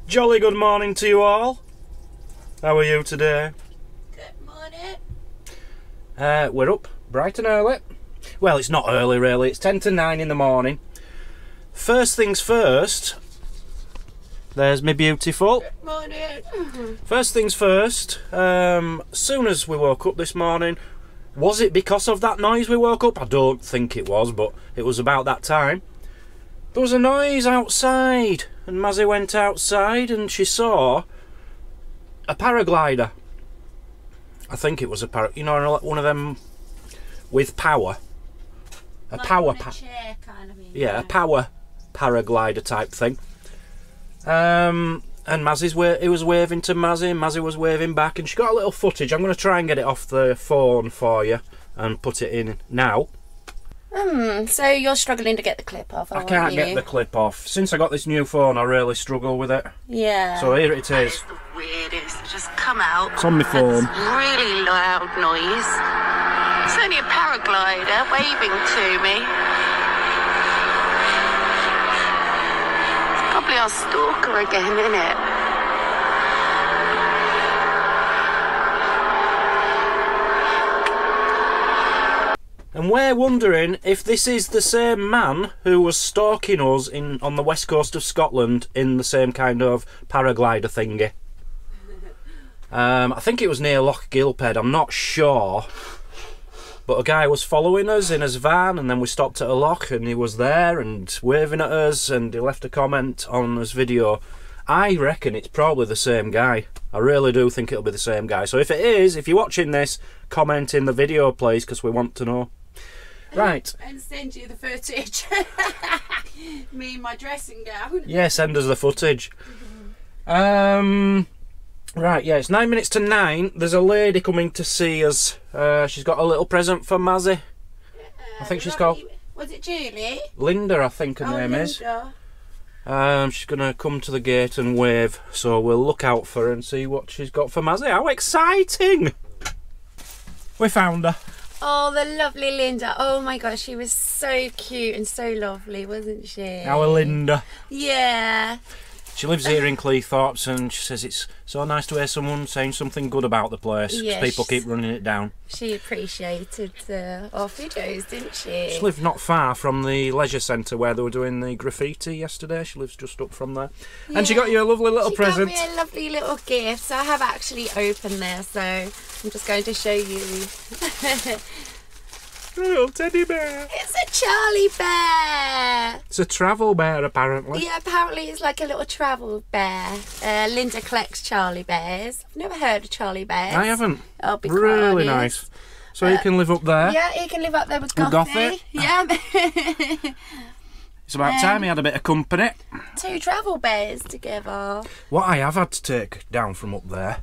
Jolly good morning to you all. How are you today? Good morning. We're up bright and early. Well, it's not early really, it's 10 to 9 in the morning. First things first, there's me beautiful. Good morning. First things first, soon as we woke up this morning, was it because of that noise we woke up? I don't think it was, but it was about that time. There was a noise outside, and Mazzy went outside and she saw a paraglider. I think it was a you know, one of them with power. A like power chair kind of thing. Yeah, a power paraglider type thing. And he was waving to Mazzy, and Mazzy was waving back, and she got a little footage. I'm going to try and get it off the phone for you and put it in now. So you're struggling to get the clip off, I can't get the clip off. Since I got this new phone, I really struggle with it. Yeah. So here it is. It's the weirdest. Just come out. It's on my phone. It's really loud noise. It's only a paraglider waving to me. It's probably our stalker again, isn't it? And we're wondering if this is the same man who was stalking us on the west coast of Scotland in the same kind of paraglider thingy. I think it was near Loch Gilphead, I'm not sure. But a guy was following us in his van, and then we stopped at a loch and he was there and waving at us, and he left a comment on his video. I reckon it's probably the same guy. I really do think it'll be the same guy. So if it is, if you're watching this, comment in the video please, because we want to know. Right. And send you the footage. Me in my dressing gown. Yeah, send us the footage. Right, yeah, it's 9 minutes to 9. There's a lady coming to see us. She's got a little present for Mazzy. I think she's called... Was it Julie? Lynda, I think her name Lynda. is. She's going to come to the gate and wave, so we'll look out for her and see what she's got for Mazzy. How exciting! We found her. Oh, the lovely Lynda. Oh my gosh, she was so cute and so lovely, wasn't she? Our Lynda. Yeah. She lives here in Cleethorpes, and she says it's so nice to hear someone saying something good about the place, because Yeah, people keep running it down. She appreciated our videos, didn't she? She lived not far from the leisure centre where they were doing the graffiti yesterday. She lives just up from there. Yeah. And she got you a lovely little present. She got me a lovely little gift, so I have actually opened this, so I'm just going to show you. Little teddy bear. It's a Charlie bear. It's a travel bear, apparently. Yeah, apparently it's like a little travel bear. Lynda collects Charlie bears. I've never heard of Charlie bears. I haven't. I'll be really quite honest. Nice. So he can live up there. Yeah, he can live up there with Goffy. Yeah. It's about time he had a bit of company. 2 travel bears together. What I have had to take down from up there.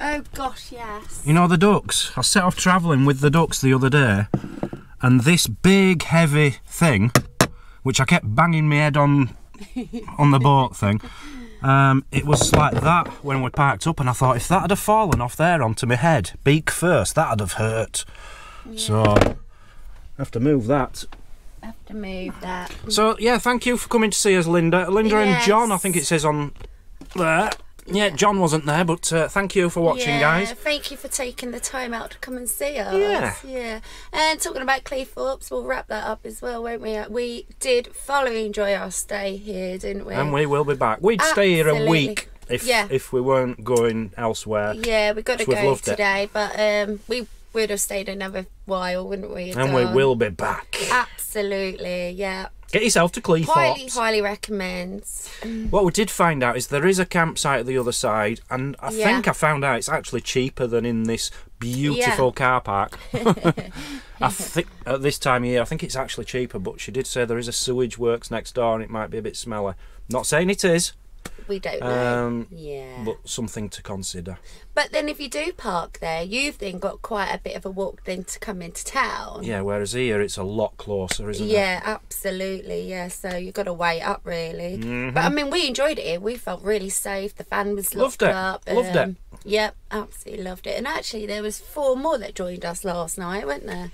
Oh gosh, yes. You know the ducks? I set off travelling with the ducks the other day, and this big heavy thing, which I kept banging my head on the boat thing, it was like that when we parked up, and I thought if that had have fallen off there onto my head, beak first, that'd have hurt. Yeah. So I have to move that. So yeah, thank you for coming to see us, Lynda. Lynda and John, I think it says on there. Yeah, John wasn't there, but thank you for watching, guys. Thank you for taking the time out to come and see us. Yeah. And talking about Cleethorpes, we'll wrap that up as well, won't we? We did thoroughly enjoy our stay here, didn't we? And we will be back. We'd stay here a week if we weren't going elsewhere. Yeah, we got to go today, but we would have stayed another while, wouldn't we? And we will be back. Absolutely, yeah. Get yourself to Cleethorpes. Highly recommend. What we did find out is there is a campsite at the other side, and I think I found out it's actually cheaper than in this beautiful car park. I think at this time of year, I think it's actually cheaper, but she did say there is a sewage works next door and it might be a bit smelly. Not saying it is. We don't know. But something to consider. But then if you do park there, you've then got quite a bit of a walk then to come into town. Yeah, whereas here it's a lot closer, isn't it? Yeah, absolutely. Yeah, so you've got to wait up really. But I mean, we enjoyed it here. We felt really safe. The fan was locked up. Loved it. Yep, absolutely loved it. And actually, there was 4 more that joined us last night, weren't there?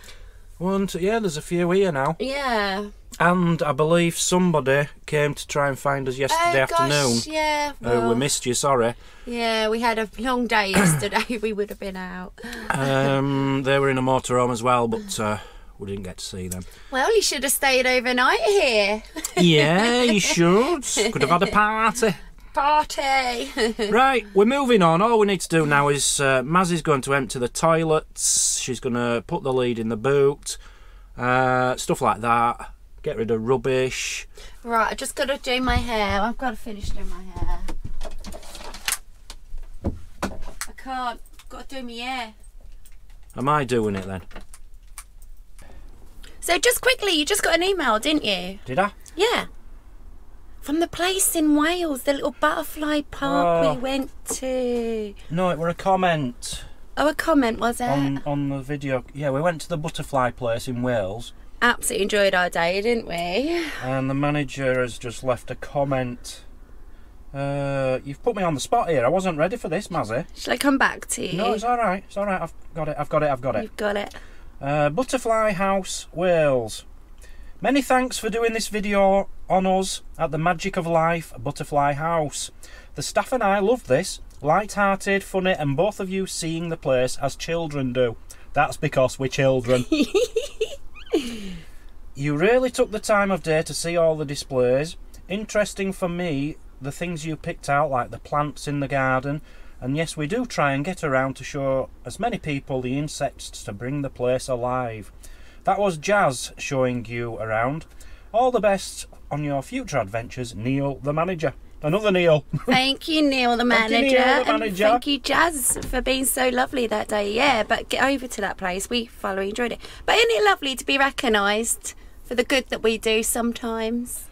Yeah, there's a few here now. Yeah. And I believe somebody came to try and find us yesterday afternoon. Yeah. Well, we missed you, sorry. Yeah, we had a long day yesterday. We would have been out. They were in a motorhome as well, but we didn't get to see them. Well, you should have stayed overnight here. Yeah, you should. Could have had a party. Right, we're moving on. All we need to do now is Mazzy's going to empty the toilets. She's going to put the lead in the boot. Stuff like that. Get rid of rubbish. Right, I just got to do my hair. I've got to finish doing my hair. I can't. I've got to do my hair. Am I doing it then? So just quickly, you just got an email, didn't you? Did I? Yeah. From the place in Wales, the little butterfly park we went to. No, it were a comment. Oh, a comment, was it? On the video. Yeah, we went to the butterfly place in Wales. Absolutely enjoyed our day, didn't we? And the manager has just left a comment. You've put me on the spot here. I wasn't ready for this, Mazzy. Shall I come back to you? No, it's all right. It's all right. I've got it. You've got it. Butterfly House, Wales. Many thanks for doing this video on us at the Magic of Life Butterfly House. The staff and I loved this. Light-hearted, funny, and both of you seeing the place as children do. That's because we're children. You really took the time of day to see all the displays. Interesting for me, the things you picked out, like the plants in the garden. And yes, we do try and get around to show as many people the insects to bring the place alive. That was Jazz showing you around. All the best on your future adventures, Neil the manager. Another Neil. Thank you, Neil the manager. Thank you, Neil the manager. And thank you, Jazz, for being so lovely that day. Yeah, but get over to that place. We thoroughly enjoyed it. But isn't it lovely to be recognised for the good that we do sometimes?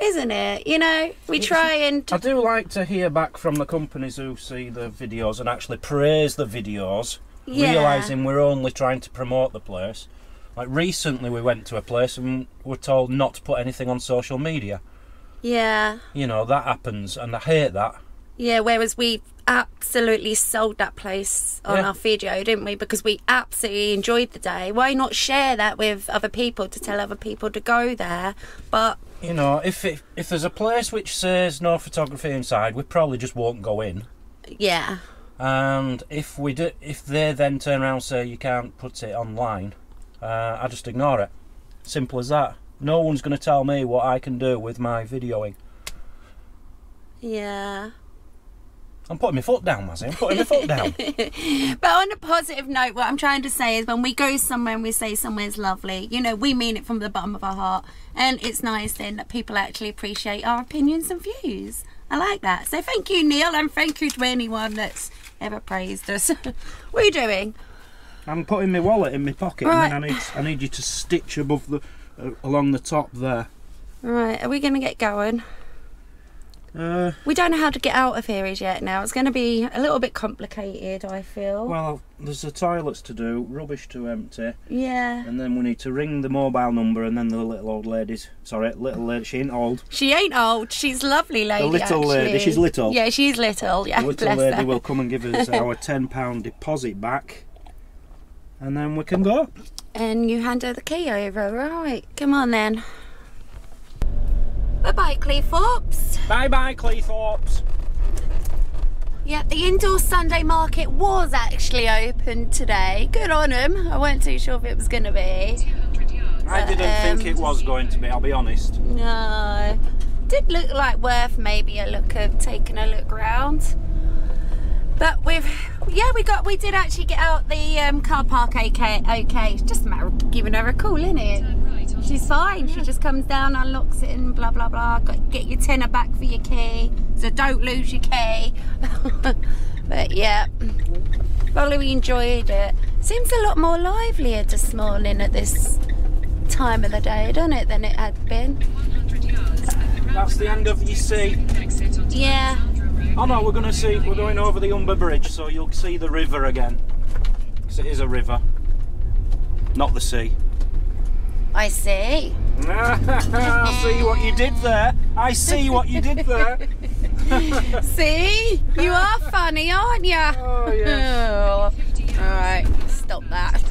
Isn't it? You know, we try and... I do like to hear back from the companies who see the videos and actually praise the videos, realising we're only trying to promote the place. Like recently we went to a place and were told not to put anything on social media. Yeah. You know, that happens and I hate that. Yeah, whereas we absolutely sold that place on our video, didn't we? Because we absolutely enjoyed the day. Why not share that with other people to tell other people to go there? But... You know, if there's a place which says no photography inside, we probably just won't go in. Yeah. And if they then turn around and say you can't put it online, I just ignore it. Simple as that. No one's going to tell me what I can do with my videoing. Yeah. I'm putting my foot down, Mazzy. I'm putting my foot down. But on a positive note, what I'm trying to say is when we go somewhere and we say somewhere's lovely, you know, we mean it from the bottom of our heart. And it's nice then that people actually appreciate our opinions and views. I like that. So thank you, Neil, and thank you to anyone that's ever praised us. What are you doing? I'm putting my wallet in my pocket, right. And then I need you to stitch above the along the top there. Right, are we going to get going? We don't know how to get out of here as yet now. It's going to be a little bit complicated, I feel. Well, there's the toilets to do, rubbish to empty. Yeah. And then we need to ring the mobile number and then the little old ladies. Sorry, little lady, she ain't old. She ain't old, she's a lovely lady, the little actually. lady, she's little. Yeah, she's little, yeah. The little lady will come and give us our £10 deposit back. And then we can go. And you hand her the key over, right. Come on then. Bye-bye, Cleethorpes. Bye-bye, Cleethorpes. Yeah, the indoor Sunday market was actually open today. Good on them. I weren't too sure if it was going to be. I didn't think it was going to be, I'll be honest. No. Did look like worth maybe a look of taking a look round. But we did actually get out the car park okay. It's just a matter of giving her a call, isn't it? She's fine. She just comes down, unlocks it and blah, blah, blah. Got to get your tenner back for your key. So don't lose your key. But yeah, probably enjoyed it. Seems a lot more livelier this morning at this time of the day, doesn't it, than it had been. That's the end of your sea. Yeah. Oh no, we're going over the Humber Bridge, so you'll see the river again. Because it is a river, not the sea. I see. I see what you did there. I see what you did there. See? You are funny, aren't you? Oh, yes. Oh. Alright, stop that.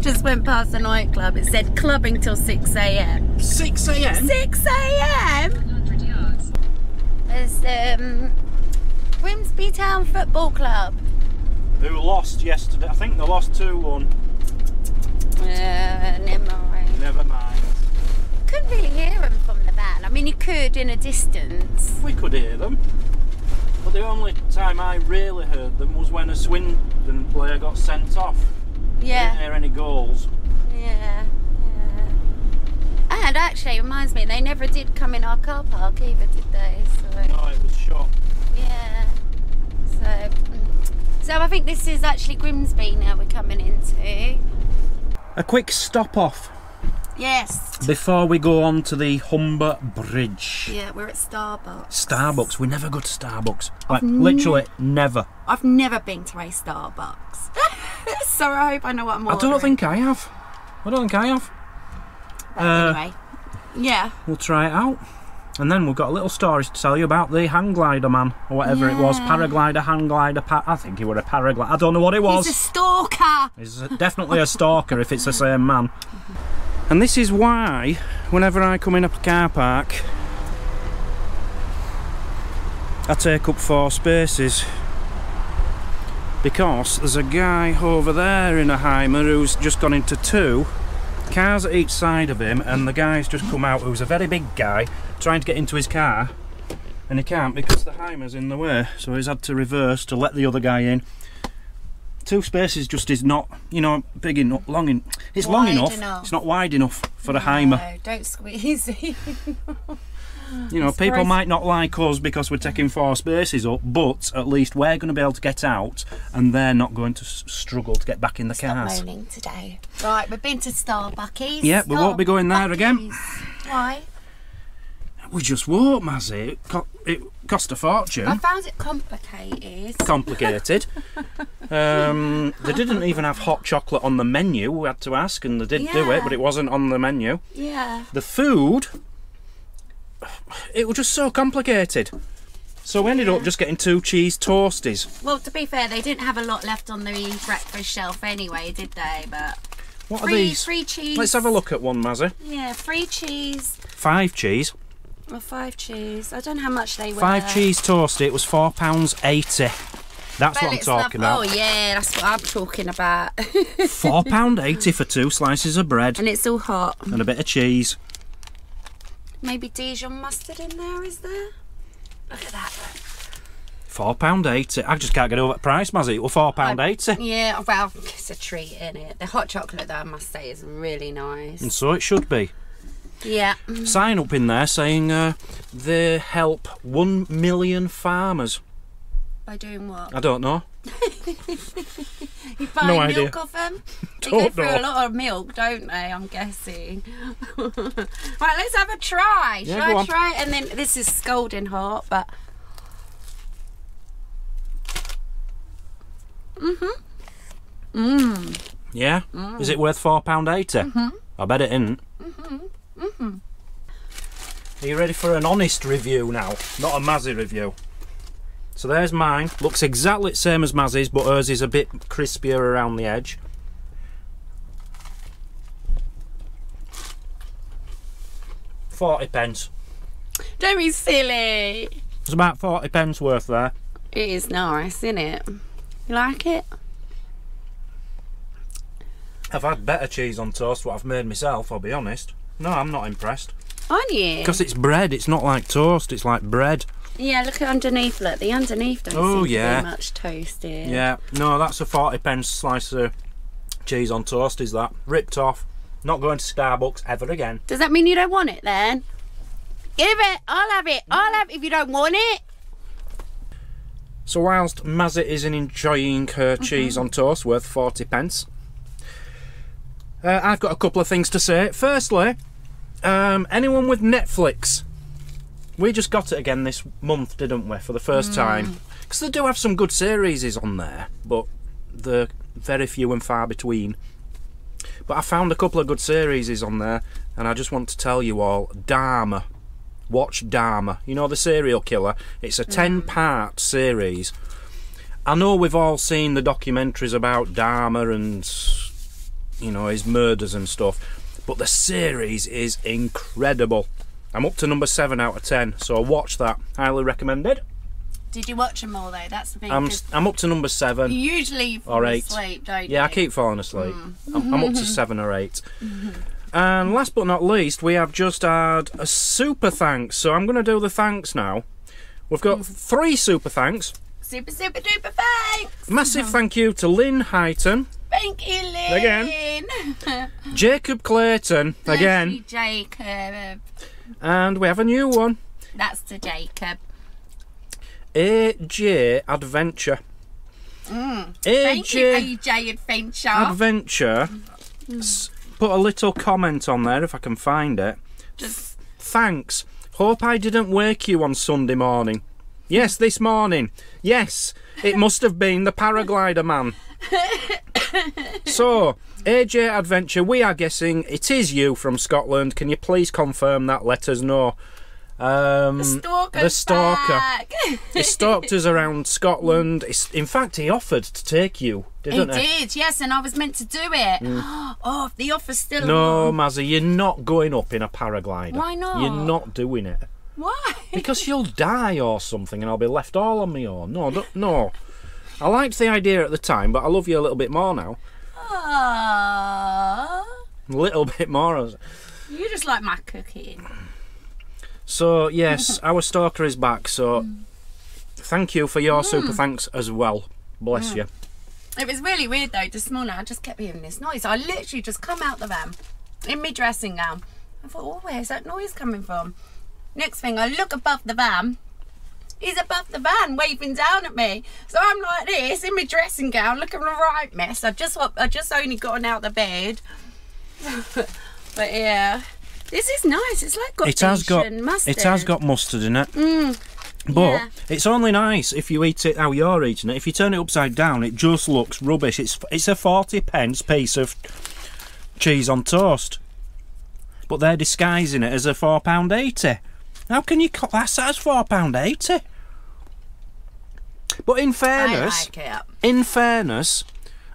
Just went past the nightclub. It said clubbing till 6 a.m. 6 a.m? 6 a.m? There's Grimsby Town Football Club. Who lost yesterday? I think they lost 2-1. Never mind. Never mind. Couldn't really hear them from the van. I mean, you could in a distance. We could hear them. But the only time I really heard them was when a Swindon player got sent off. Yeah. Didn't hear any goals. Yeah. And actually, it reminds me, they never did come in our car park either, did they? So, No, it was shot. yeah. So I think this is actually Grimsby now we're coming into. A quick stop off Yes. before we go on to the Humber Bridge. Yeah, we're at Starbucks. Starbucks. We never go to Starbucks. Like, literally never. I've never been to a Starbucks. So I hope I know what I'm ordering. I don't think I have. But anyway, yeah. We'll try it out. And then we've got a little story to tell you about the hang glider man, or whatever it was. Paraglider, hang glider, I think he was a paraglider. I don't know what it was. He's a stalker. He's definitely a stalker if it's the same man. And this is why, whenever I come in a car park, I take up 4 spaces. Because there's a guy over there in a Hummer who's just gone into 2 cars at each side of him, and the guy's just come out who's a very big guy trying to get into his car, and he can't because the Hummer's in the way, so he's had to reverse to let the other guy in. 2 spaces just is not, you know, big enough, long enough. It's long enough. It's not wide enough for a Hummer. No, don't squeeze. You know, people might not like us because we're taking 4 spaces up, but at least we're going to be able to get out, and they're not going to struggle to get back in the cars. Stop moaning today. Right, we've been to Starbucks. Yeah, we won't be going there again. Why? We just won't, Mazzy. It cost a fortune. I found it complicated. They didn't even have hot chocolate on the menu. We had to ask, and they did do it, but it wasn't on the menu. Yeah. The food, it was just so complicated. So we ended up just getting 2 cheese toasties. Well, to be fair, they didn't have a lot left on the breakfast shelf anyway, did they? But what are these? 3 cheese. Let's have a look at one, Mazzy. Yeah, 3 cheese. 5 cheese. Well, 5 cheese. I don't know how much they were. 5 cheese toasty. It was £4.80. That's what I'm talking about. Oh yeah, that's what I'm talking about. £4.80 for 2 slices of bread. And it's all hot. And a bit of cheese. Maybe Dijon mustard in there, is there? Look at that. £4.80. I just can't get over the price, Mazzy. It was £4.80. Yeah, well, it's a treat, isn't it? The hot chocolate, though, I must say, is really nice. And so it should be. Yeah. Sign up in there saying they help 1 million farmers. By doing what? I don't know. You buy No milk idea. off them? They Don't go through know. a lot of milk, don't they? I'm guessing. Right, let's have a try. Yeah, Shall go I on. try it? And then this is scalding hot, but. Yeah? Is it worth £4.80? I bet it isn't. Are you ready for an honest review now? Not a Mazzy review. So there's mine. Looks exactly the same as Mazzy's, but hers is a bit crispier around the edge. £40. Don't be silly. It's about 40p worth there. It is nice, isn't it? You like it? I've had better cheese on toast, what I've made myself, I'll be honest. No, I'm not impressed. Aren't you? Because it's bread, it's not like toast, it's like bread. Yeah, look at underneath. Look, the underneath don't seem to be much toasted. Yeah, no, that's a 40p slice of cheese on toast, is that? Ripped off. Not going to Starbucks ever again. Does that mean you don't want it then? Give it. I'll have it. I'll have it if you don't want it. So whilst Mazzy isn't enjoying her cheese on toast worth 40p, I've got a couple of things to say. Firstly, anyone with Netflix, we just got it again this month, didn't we, for the first time? Because they do have some good series on there, but they're very few and far between. But I found a couple of good series on there, and I just want to tell you all, Dahmer. Watch Dahmer. You know, the serial killer? It's a 10-part series. I know we've all seen the documentaries about Dahmer and you know, his murders and stuff. But the series is incredible. I'm up to number 7 out of 10, so watch that. Highly recommended. Did you watch them all though? That's the thing. I'm up to number 7. You usually fall or 8. asleep, don't you? Yeah, I keep falling asleep. I'm up to 7 or 8. And last but not least, we have just had a super thanks. So I'm going to do the thanks now. We've got 3 super thanks. Super duper thanks. Massive thank you to Lynn Highton. Thank you, Lynn. Again. Jacob Clayton. Again. Thank you, Jacob. And we have a new one. That's to Jacob. AJ Adventure. Thank you, AJ Adventure. Adventure. Put a little comment on there if I can find it. Just thanks. Hope I didn't wake you on Sunday morning. Yes, this morning. Yes, it must have been the paraglider man. So, AJ Adventure, we are guessing it is you from Scotland. Can you please confirm that? Let us know. The stalker. He stalked us around Scotland. In fact, he offered to take you, didn't he? He did, yes, and I was meant to do it. Oh, the offer's still No, on. Mazzy, you're not going up in a paraglider. Why not? You're not doing it. Why? Because you'll die or something and I'll be left all on my own. No. I liked the idea at the time, but I love you a little bit more now. Aww. A little bit more. You just like my cooking. So, yes, our stalker is back, so thank you for your super thanks as well. Bless you. It was really weird though, this morning I just kept hearing this noise. I literally just come out the van in my dressing gown. I thought, oh, where's that noise coming from? Next thing, I look above the van. He's above the van waving down at me. So I'm like this in my dressing gown looking a right mess. I just only gotten out the bed. But yeah. This is nice. It's like got mustard. It has got mustard in it. But it's only nice if you eat it how you're eating it. If you turn it upside down, it just looks rubbish. It's a 40p piece of cheese on toast. But they're disguising it as a £4.80. How can you class that as £4.80? But in fairness,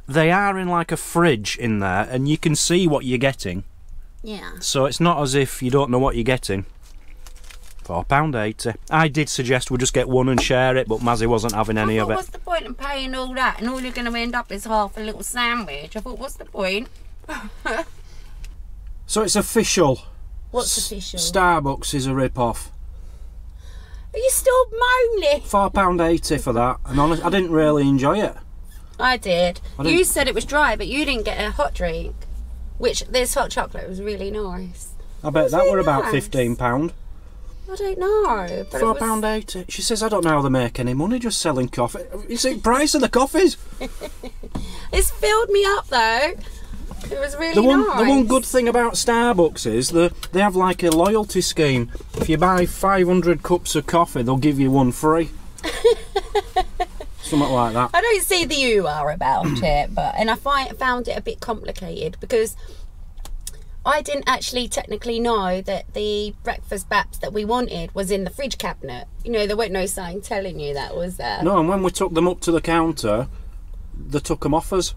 they are in like a fridge in there, and you can see what you're getting. Yeah. So it's not as if you don't know what you're getting. £4.80. I did suggest we just get one and share it, but Mazzy wasn't having any of it. What's the point in paying all that and all you're going to end up is half a little sandwich? I thought, what's the point? So it's official. What's official? Starbucks is a rip-off. Are you still moaning? £4.80 for that. And honestly, I didn't really enjoy it. I did. You said it was dry, but you didn't get a hot drink. Which, this hot chocolate was really nice. I bet that were about £15. I don't know. But £4.80. She says, I don't know how they make any money just selling coffee. You see the price of the coffees? It's filled me up though. It was really nice. The one good thing about Starbucks is they have like a loyalty scheme. If you buy 500 cups of coffee, they'll give you one free. Something like that. I don't see the you-are about it, and I found it a bit complicated because I didn't actually technically know that the breakfast baps that we wanted was in the fridge cabinet. You know, there weren't no sign telling you that, was there? No, and when we took them up to the counter, they took them off us.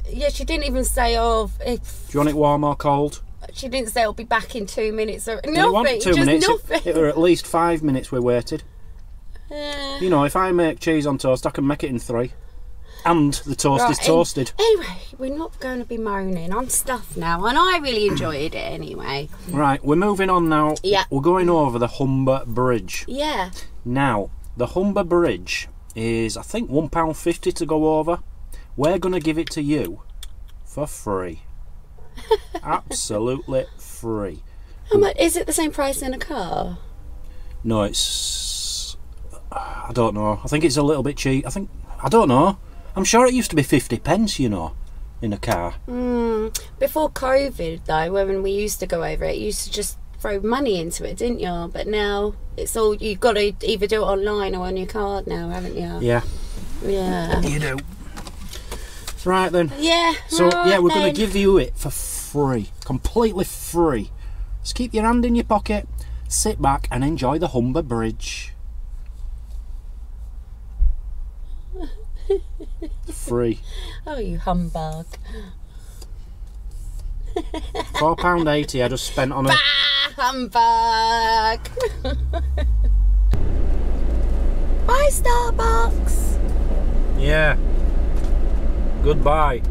Yeah, she didn't even say, do you want it warm or cold? She didn't say, I'll be back in 2 minutes. Or nothing. It wasn't 2 minutes. Nothing. It were at least 5 minutes we waited. You know, if I make cheese on toast, I can make it in 3. And the toast is toasted. Anyway, we're not going to be moaning. I'm stuffed now, and I really enjoyed it anyway. Right, we're moving on now. Yeah. We're going over the Humber Bridge. Yeah. Now, the Humber Bridge is, I think, £1.50 to go over. We're going to give it to you for free. Absolutely free. How much? Is it the same price in a car? No, it's... I don't know. I think it's a little bit cheap. I don't know. I'm sure it used to be 50p, you know, in a car. Before COVID, though, when we used to go over it, you used to just throw money into it, didn't you? But now it's all, you've got to either do it online or on your card now, haven't you? Yeah. Yeah. You do. Right then. Yeah. So, yeah, we're going to give you it for free. Completely free. Just keep your hand in your pocket, sit back and enjoy the Humber Bridge. Free. Oh, you humbug. £4.80 I just spent on a... Humbug! Bye, Starbucks! Yeah. Goodbye.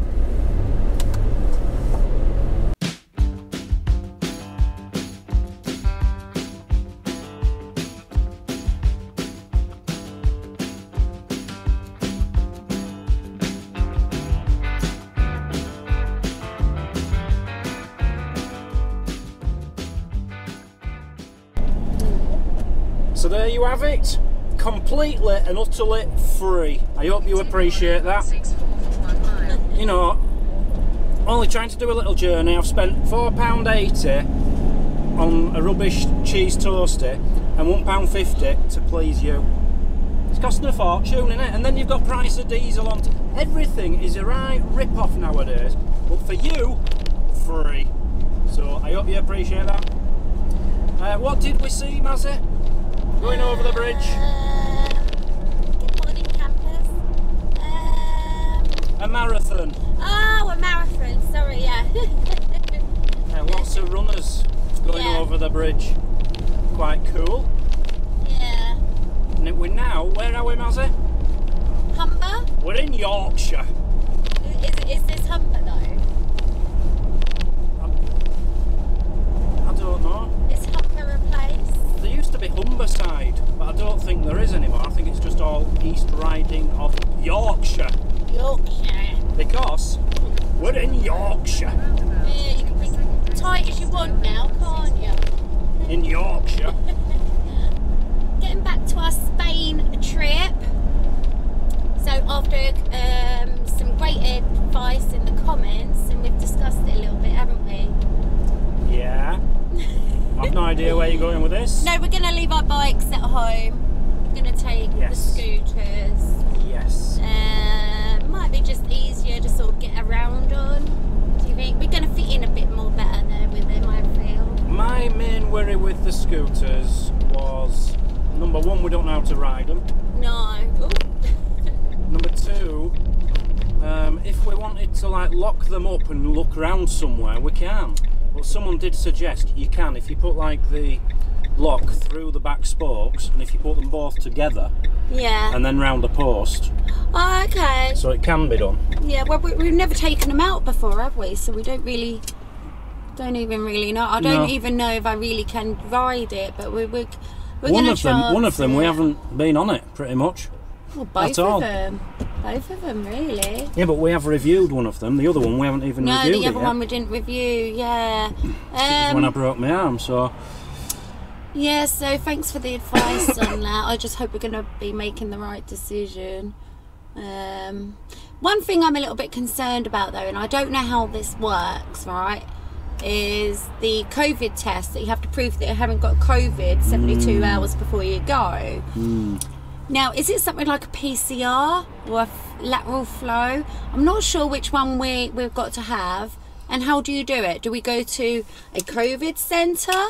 So there you have it, completely and utterly free. I hope you appreciate that. You know, only trying to do a little journey. I've spent £4.80 on a rubbish cheese toasty and £1.50 to please you. It's costing a fortune, innit? And then you've got price of diesel on. Everything is a right rip-off nowadays, but for you, free. So I hope you appreciate that. What did we see, Mazzy? Going over the bridge. Good morning, campers. A marathon. Oh, a marathon. Sorry, yeah. Lots of runners going over the bridge. Quite cool. Yeah. And we're now, where are we, Mazzy? Humber? We're in Yorkshire. Is this Humber though? I don't know. Is Humber a place? There used to be Humberside, but I don't think there is anymore. I think it's just all East Riding of Yorkshire. Yorkshire. Because we're in Yorkshire. Yeah, you can be tight as you want now, can't you? In Yorkshire. Getting back to our Spain trip. So after some great advice in the comments, and we've discussed it a little bit, haven't we? Yeah. I've no idea where you're going with this. No, we're going to leave our bikes at home. We're going to take the scooters. Yes. Might be just easier to sort of get around on. Do you think? We're going to fit in a bit more better there with them, I feel. My main worry with the scooters was, number one, we don't know how to ride them. No. Number two, if we wanted to like lock them up and look around somewhere, we can. But someone did suggest you can if you put like the lock through the back spokes, and if you put them both together, and then round the post. Oh, okay. So it can be done. Yeah, well, we've never taken them out before, have we? So we don't even really know. I don't even know if I really can ride it, but we're going to try. One of them, we haven't been on it pretty much. Well, both of them. Both of them, really. Yeah, but we have reviewed one of them. The other one we haven't even reviewed. No, the other one we didn't review. Yeah. It was when I broke my arm, so. Yeah, so thanks for the advice on that. I just hope we're going to be making the right decision. One thing I'm a little bit concerned about though, and I don't know how this works, right, is the COVID test that you have to prove that you haven't got COVID 72 hours before you go. Now, is it something like a PCR or a lateral flow? I'm not sure which one we've got to have. And how do you do it? Do we go to a COVID centre?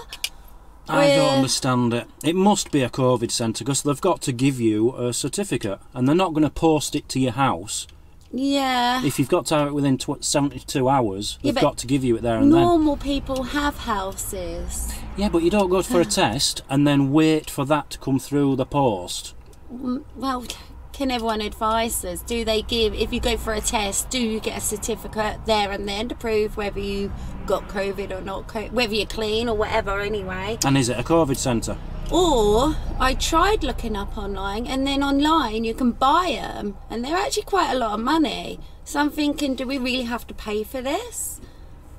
I don't understand it. It must be a COVID centre because they've got to give you a certificate, and they're not going to post it to your house. Yeah. If you've got to have it within 72 hours, they've got to give you it there and then. Normal people have houses. Yeah, but you don't go for a test and then wait for that to come through the post. Well, can everyone advise us? Do they give, if you go for a test, do you get a certificate there and then to prove whether you got COVID or not, whether you're clean or whatever anyway? And is it a COVID centre? Or, I tried looking up online, and then online you can buy them, and they're actually quite a lot of money. So I'm thinking, do we really have to pay for this?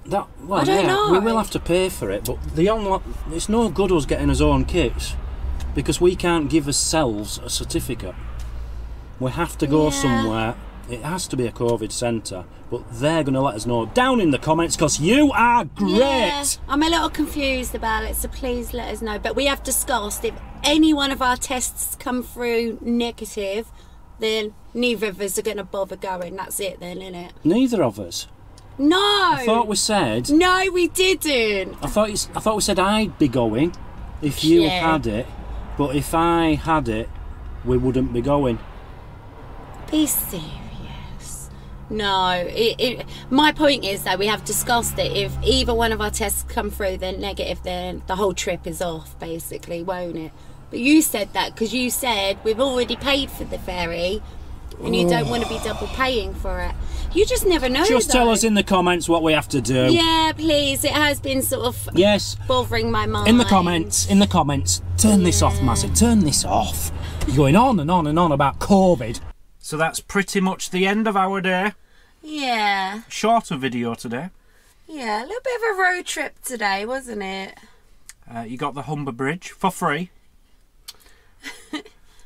I don't know. We will have to pay for it, but it's no good us getting our own kits, because we can't give ourselves a certificate. We have to go somewhere. It has to be a COVID centre, but they're going to let us know down in the comments because you are great. Yeah, I'm a little confused about it, so please let us know. But we have discussed if any one of our tests come through negative, then neither of us are going to bother going. That's it then, isn't it? Neither of us. No. I thought we said. No, we didn't. I thought we said I'd be going if you had it, but if I had it, we wouldn't be going. Be serious. No, my point is that we have discussed it. If either one of our tests come through, they're negative, then the whole trip is off, basically, won't it? But you said that because you said we've already paid for the ferry and you don't want to be double paying for it. You just never know. Just tell us in the comments what we have to do. Yeah, please. It has been sort of bothering my mind. In the comments. Turn this off, Mazzy. Turn this off. You're going on and on and on about COVID. So that's pretty much the end of our day. Yeah. Shorter video today. Yeah, a little bit of a road trip today, wasn't it? You got the Humber Bridge for free.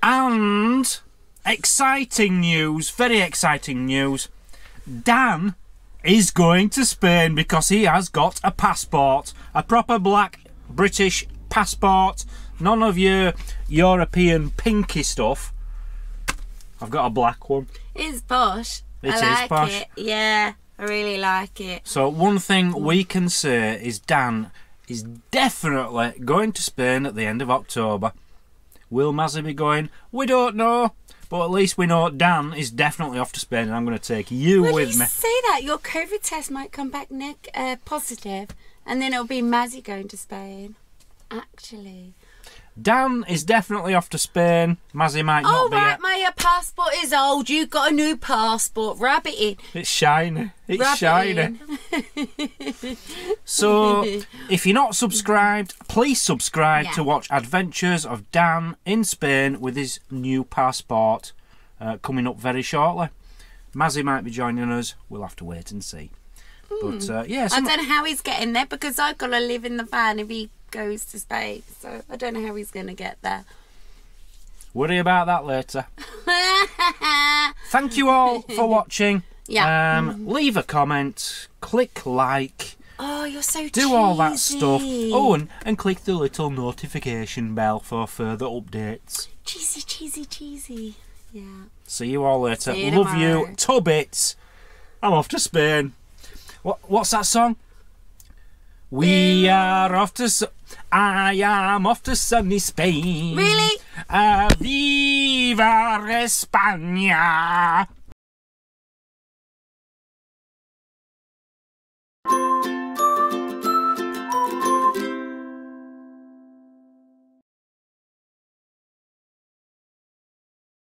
And exciting news, very exciting news. Dan is going to Spain because he has got a passport. A proper black British passport. None of your European pinky stuff. I've got a black one. It's posh. It is I like posh. it. Yeah, I really like it. So one thing we can say is Dan is definitely going to Spain at the end of October. Will Mazzy be going? We don't know. But at least we know Dan is definitely off to Spain and I'm going to take you with me. Say that. Your COVID test might come back positive and then it'll be Mazzy going to Spain. Actually. Dan is definitely off to Spain. Mazzy might not be. Oh, right, my passport is old. You've got a new passport. Rub it in. It's shiny. It's Rub shiny. So, if you're not subscribed, please subscribe to watch Adventures of Dan in Spain with his new passport coming up very shortly. Mazzy might be joining us. We'll have to wait and see. But, yeah. I don't know how he's getting there because I've got to live in the van if he goes to Spain, so I don't know how he's going to get there. Worry about that later. Thank you all for watching. Leave a comment, click like. Oh, you're so cheesy. Do all that stuff. Oh, and click the little notification bell for further updates. Cheesy, cheesy, cheesy. Yeah. See you all later. See you Love tomorrow. you. Tubbits. I'm off to Spain. What's that song? We are off to... I am off to sunny Spain. Really? Viva España.